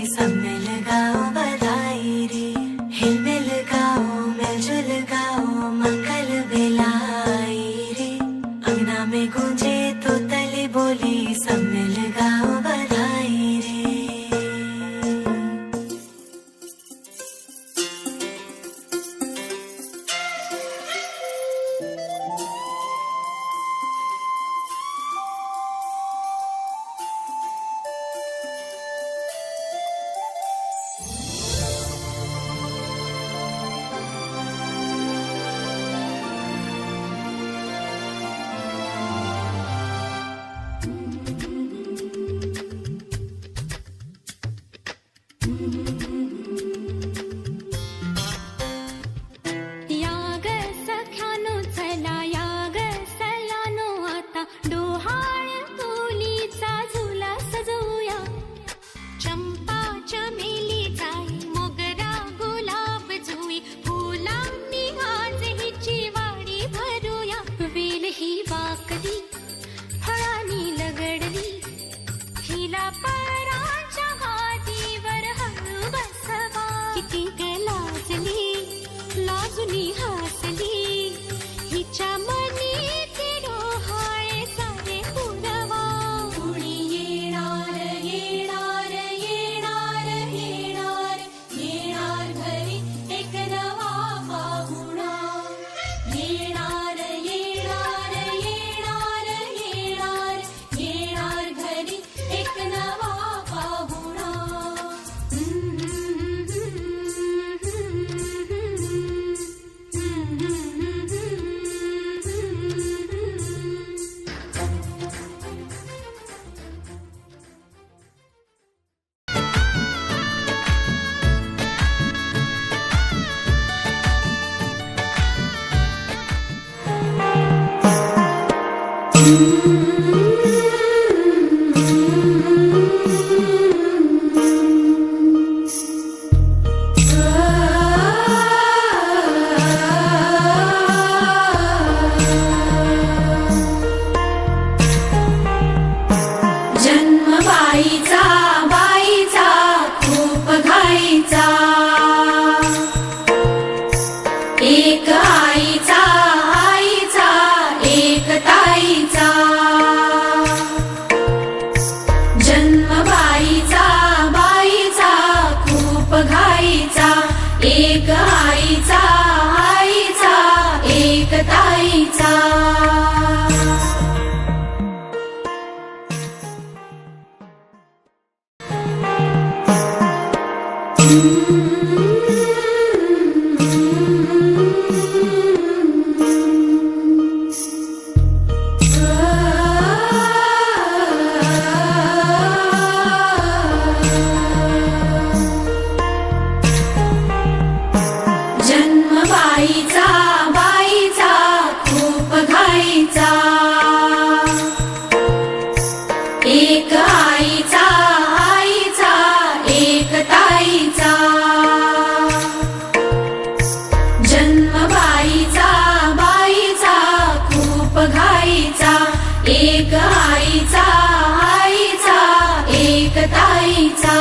सब mill गाओ बधाई रे, hill mill गाओ मिलजुल गाओ मंगल बेलाई रे। अंगना में गूंजे तो तले बोली सब मिल गाओ बधाई रे। एक आईचा आईचा एक ताईचा, जन्म बाईचा बाईचा खूप घाईचा। एक आईचा आईचा एक ताईचा। जन्म बाईचा बाईचा खूप घाईचा, एक आईचा आईचा एक ताईचा, जन्म बाईचा बाईचा खूप घाईचा। एक आईचा आईचा एक ताईचा।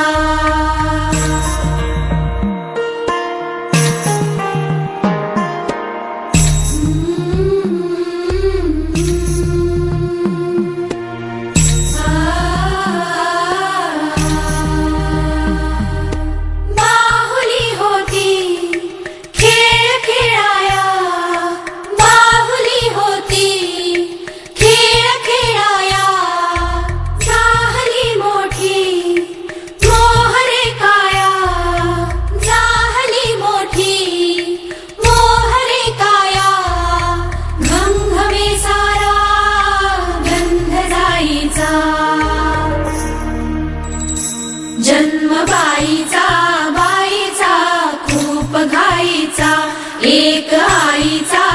जन्म बाईचा बाईचा खूप घाईचा, एक आईचा